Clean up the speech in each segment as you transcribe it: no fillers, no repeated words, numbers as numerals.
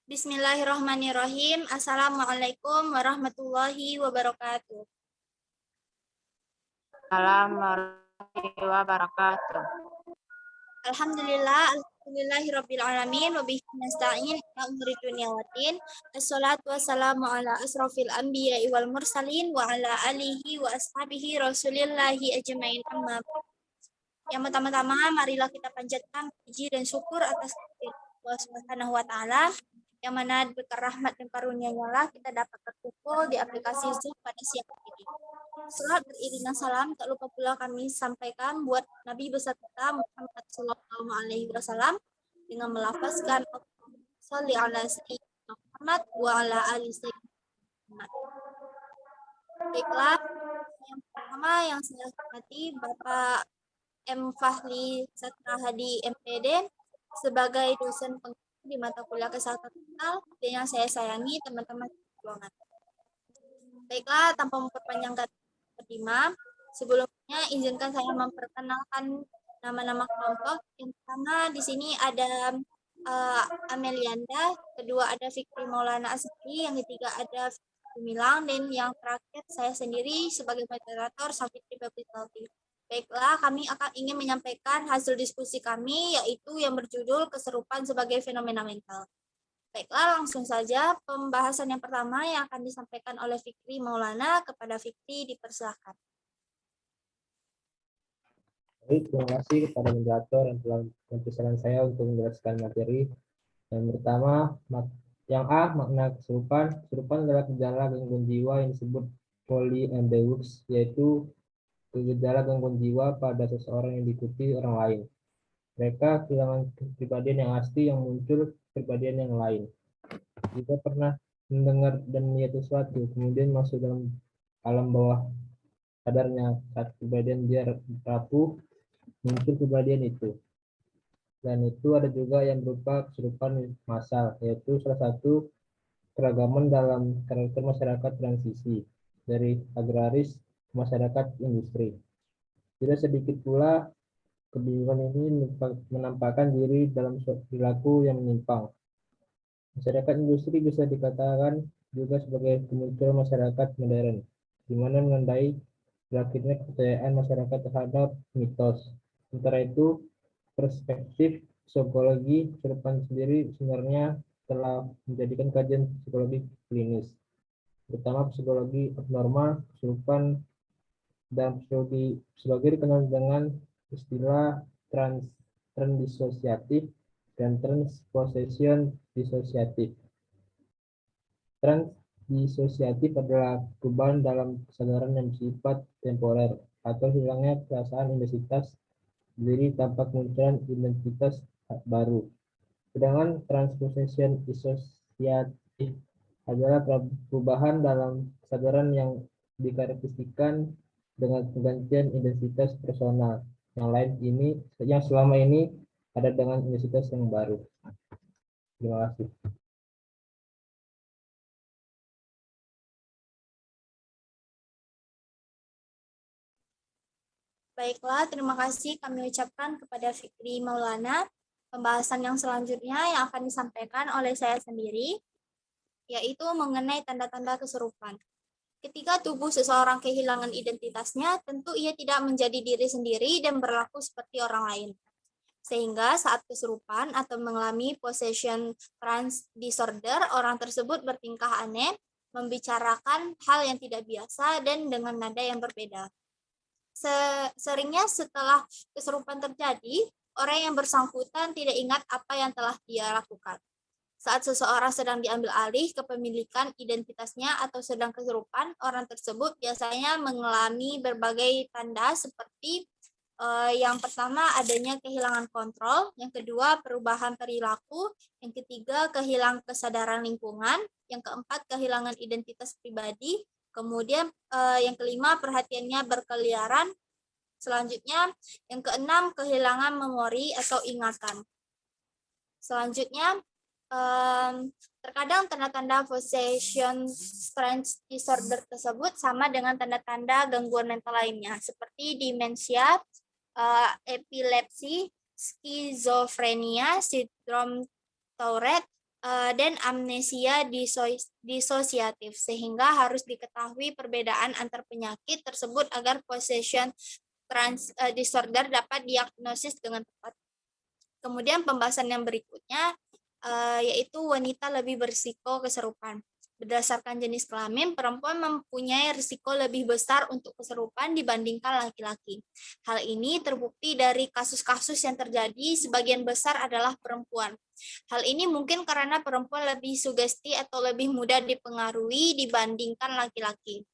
Bismillahirrahmanirrahim. Assalamualaikum warahmatullahi wabarakatuh. Warahmatullahi wabarakatuh. Alhamdulillahirabbil alamin wa bihi nasta'in ala umuri dunya waddin. Assalatu wassalamu ala asrofil anbiya'i wal mursalin wa ala alihi wa ashabihi rasulillahi ajmain amma. Yang pertama-tama marilah kita panjatkan puji dan syukur atas Allah Subhanahu wa taala yang mana berkat rahmat dan karunia-Nya lah kita dapat berkumpul di aplikasi Zoom pada siang ini. Salat beriringan salam tak lupa pula kami sampaikan buat Nabi besar kita Muhammad Sallallahu Alaihi Wasallam dengan melafazkan Sholli ala Sayyidina Muhammad wa ala ali Sayyidina Muhammad. Baiklah, yang pertama yang saya hormati Bapak M. Fahli Satra Hadi MPD sebagai dosen pengajar di mata kuliah kesehatan mental dan yang saya sayangi teman-teman ruangan. Baiklah, tanpa memperpanjang kata pertama, sebelumnya izinkan saya memperkenalkan nama-nama kelompok. Yang pertama di sini ada Amelianda, kedua ada Fikri Maulana Asri, yang ketiga ada Fikri Milang, dan yang terakhir saya sendiri sebagai moderator Safitri Babitalti. Baiklah, kami akan ingin menyampaikan hasil diskusi kami, yaitu yang berjudul Keserupan sebagai Fenomena Mental. Baiklah, langsung saja pembahasan yang pertama yang akan disampaikan oleh Fikri Maulana. Kepada Fikri, dipersilakan. Baik, terima kasih kepada moderator yang telah mempersilahkan saya untuk menjelaskan materi. Yang pertama, yang A, makna kesurupan. Kesurupan adalah gejala gangguan jiwa yang disebut polyembeux, yaitu gejala gangguan jiwa pada seseorang yang diikuti orang lain. Mereka kehilangan kepribadian yang asli yang muncul kepribadian yang lain. Jika pernah mendengar dan melihat sesuatu, kemudian masuk dalam alam bawah sadarnya, saat kepribadian dia rapuh, muncul kepribadian itu. Dan itu ada juga yang berupa kesurupan massal, yaitu salah satu keragaman dalam karakter masyarakat transisi dari agraris ke masyarakat industri. Tidak sedikit pula kebingungan ini menampakkan diri dalam perilaku yang menyimpang. Masyarakat industri bisa dikatakan juga sebagai kemunculan masyarakat modern, di mana menandai berakhirnya kepercayaan masyarakat terhadap mitos. Sementara itu, perspektif psikologi kesurupan sendiri sebenarnya telah menjadikan kajian psikologi klinis, terutama psikologi abnormal, kesurupan, dan psikologi dikenal dengan istilah transdisosiatif dan transpossession disosiatif. Transdisosiatif adalah perubahan dalam kesadaran yang bersifat temporer atau hilangnya perasaan identitas diri tanpa kemunculan identitas baru. Sedangkan transpossession disosiatif adalah perubahan dalam kesadaran yang dikarakteristikkan dengan penggantian identitas personal yang selama ini ada dengan identitas yang baru. Terima kasih. Baiklah, terima kasih kami ucapkan kepada Fikri Maulana. Pembahasan yang selanjutnya yang akan disampaikan oleh saya sendiri, yaitu mengenai tanda-tanda kesurupan. Ketika tubuh seseorang kehilangan identitasnya, tentu ia tidak menjadi diri sendiri dan berlaku seperti orang lain. Sehingga saat kesurupan atau mengalami possession trance disorder, orang tersebut bertingkah aneh, membicarakan hal yang tidak biasa dan dengan nada yang berbeda. Seringnya setelah kesurupan terjadi, orang yang bersangkutan tidak ingat apa yang telah dia lakukan. Saat seseorang sedang diambil alih kepemilikan identitasnya atau sedang kesurupan, orang tersebut biasanya mengalami berbagai tanda seperti yang pertama adanya kehilangan kontrol, yang kedua perubahan perilaku, yang ketiga kehilangan kesadaran lingkungan, yang keempat kehilangan identitas pribadi, kemudian yang kelima perhatiannya berkeliaran, selanjutnya yang keenam kehilangan memori atau ingatan. Selanjutnya terkadang tanda-tanda possession trance disorder tersebut sama dengan tanda-tanda gangguan mental lainnya seperti demensia, epilepsi, skizofrenia, sindrom Tourette, dan amnesia disosiatif, sehingga harus diketahui perbedaan antar penyakit tersebut agar possession disorder dapat diagnosis dengan tepat. Kemudian pembahasan yang berikutnya yaitu wanita lebih berisiko keserupan. Berdasarkan jenis kelamin, perempuan mempunyai risiko lebih besar untuk keserupan dibandingkan laki-laki. Hal ini terbukti dari kasus-kasus yang terjadi, sebagian besar adalah perempuan. Hal ini mungkin karena perempuan lebih sugesti atau lebih mudah dipengaruhi dibandingkan laki-laki.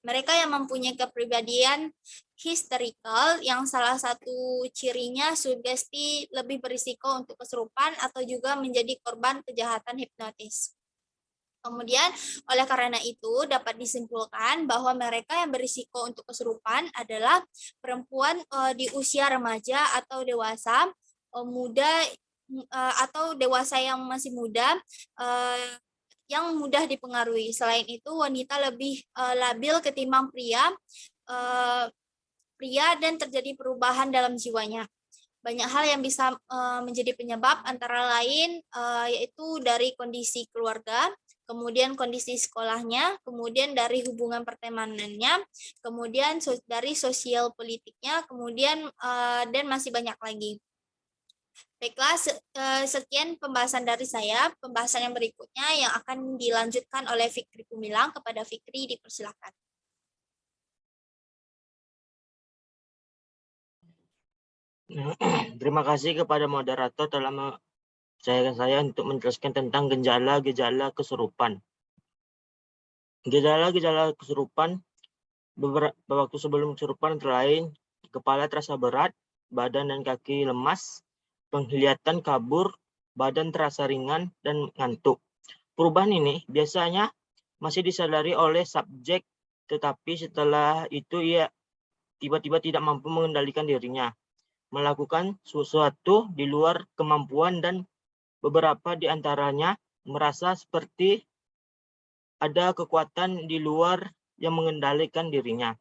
Mereka yang mempunyai kepribadian histerikal, yang salah satu cirinya sugesti, lebih berisiko untuk kesurupan atau juga menjadi korban kejahatan hipnotis. Kemudian, oleh karena itu, dapat disimpulkan bahwa mereka yang berisiko untuk kesurupan adalah perempuan di usia remaja atau dewasa, muda atau dewasa yang masih muda, yang mudah dipengaruhi. Selain itu, wanita lebih labil ketimbang pria dan terjadi perubahan dalam jiwanya. Banyak hal yang bisa menjadi penyebab, antara lain yaitu dari kondisi keluarga, kemudian kondisi sekolahnya, kemudian dari hubungan pertemanannya, kemudian dari sosial politiknya, kemudian dan masih banyak lagi. Baiklah, sekian pembahasan dari saya. Pembahasan yang berikutnya yang akan dilanjutkan oleh Fikri Gumilang. Kepada Fikri, dipersilakan. Terima kasih kepada moderator telah mempercayakan saya untuk menjelaskan tentang gejala-gejala kesurupan. Gejala-gejala kesurupan beberapa waktu sebelum kesurupan antara lain kepala terasa berat, badan dan kaki lemas, penglihatan kabur, badan terasa ringan dan ngantuk. Perubahan ini biasanya masih disadari oleh subjek, tetapi setelah itu ia tiba-tiba tidak mampu mengendalikan dirinya, melakukan sesuatu di luar kemampuan, dan beberapa di antaranya merasa seperti ada kekuatan di luar yang mengendalikan dirinya.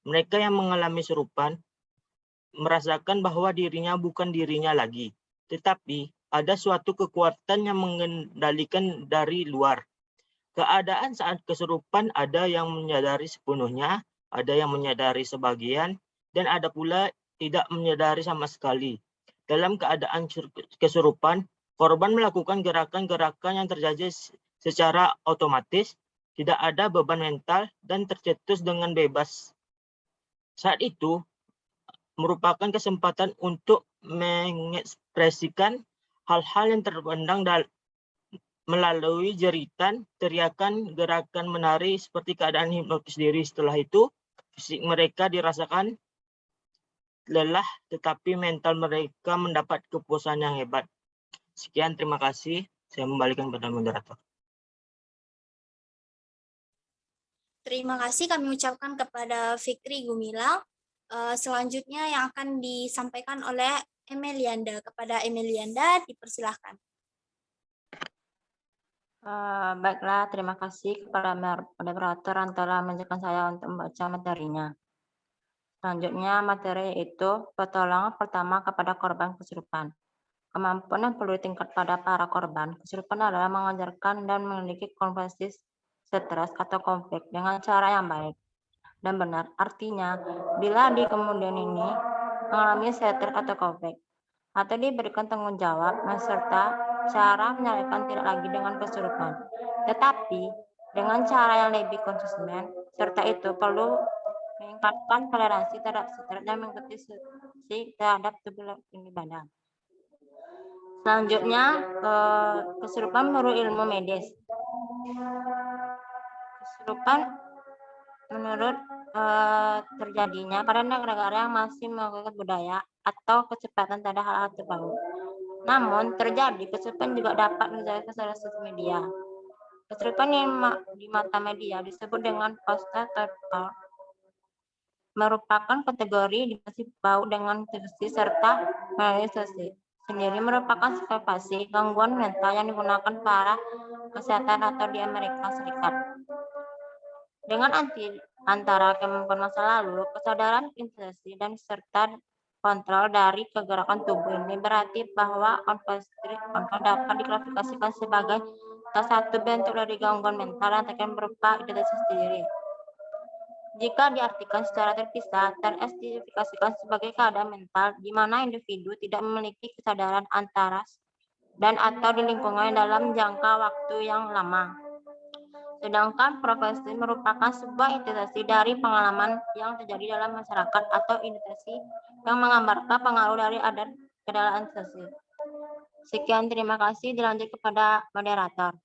Mereka yang mengalami serupan merasakan bahwa dirinya bukan dirinya lagi, tetapi ada suatu kekuatan yang mengendalikan dari luar. Keadaan saat kesurupan ada yang menyadari sepenuhnya, ada yang menyadari sebagian, dan ada pula tidak menyadari sama sekali. Dalam keadaan kesurupan, korban melakukan gerakan-gerakan yang terjadi secara otomatis, tidak ada beban mental, dan tercetus dengan bebas. Saat itu merupakan kesempatan untuk mengekspresikan hal-hal yang terpendam melalui jeritan, teriakan, gerakan menari seperti keadaan hipnotis diri. Setelah itu, fisik mereka dirasakan lelah, tetapi mental mereka mendapat kepuasan yang hebat. Sekian, terima kasih. Saya kembalikan kepada moderator. Terima kasih kami ucapkan kepada Fikri Gumilang. Selanjutnya yang akan disampaikan oleh Emelianda. Kepada Emelianda, dipersilahkan. Baiklah, terima kasih kepada moderator yang telah mengajarkan saya untuk membaca materinya. Selanjutnya, materi itu pertolongan pertama kepada korban kesurupan. Kemampuan yang perlu tingkat pada para korban kesurupan adalah mengajarkan dan memiliki konversi stres atau konflik dengan cara yang baik dan benar. Artinya, bila di kemudian ini mengalami stres atau konflik, atau diberikan tanggung jawab serta cara menyelesaikan tidak lagi dengan kesurupan, tetapi dengan cara yang lebih konsisten, serta itu perlu meningkatkan toleransi terhadap stres dan mengikuti terhadap tubuh ini badan. Selanjutnya, kesurupan menurut ilmu medis. Kesurupan menurut terjadinya pada negara-negara yang masih menggunakan budaya atau kecepatan terhadap hal-hal terbaru. Namun, terjadi kesurupan juga dapat menjadi kesalahan sosial media. Kesurupan yang di mata media disebut dengan post-total merupakan kategori dimensi bau dengan sensasi serta manifestasi sendiri merupakan spesifikasi gangguan mental yang digunakan para kesehatan atau di Amerika Serikat. Dengan antara kemampuan masa lalu, kesadaran investasi dan serta kontrol dari kegerakan tubuh. Ini berarti bahwa on-positive control dapat diklasifikasikan sebagai salah satu bentuk dari gangguan mental yang akan berupa identitas diri. Jika diartikan secara terpisah, TLS diidentifikasikan sebagai keadaan mental di mana individu tidak memiliki kesadaran antara dan atau di lingkungan dalam jangka waktu yang lama. Sedangkan profesi merupakan sebuah identitasi dari pengalaman yang terjadi dalam masyarakat atau identitasi yang menggambarkan pengaruh dari adat ke dalam identitasi. Sekian, terima kasih. Dilanjut kepada moderator.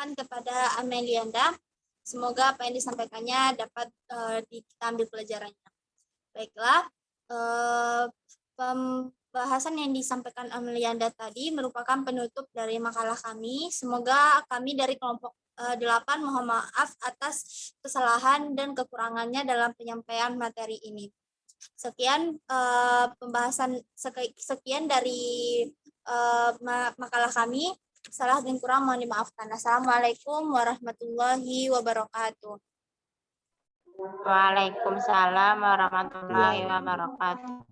Kepada Amelianda, semoga apa yang disampaikannya dapat kita ambil pelajarannya. Baiklah, pembahasan yang disampaikan Amelianda tadi merupakan penutup dari makalah kami. Semoga kami dari kelompok 8 mohon maaf atas kesalahan dan kekurangannya dalam penyampaian materi ini. Sekian sekian dari makalah kami. Salah dan kurang mohon dimaafkan. Assalamualaikum warahmatullahi wabarakatuh. Waalaikumsalam warahmatullahi wabarakatuh.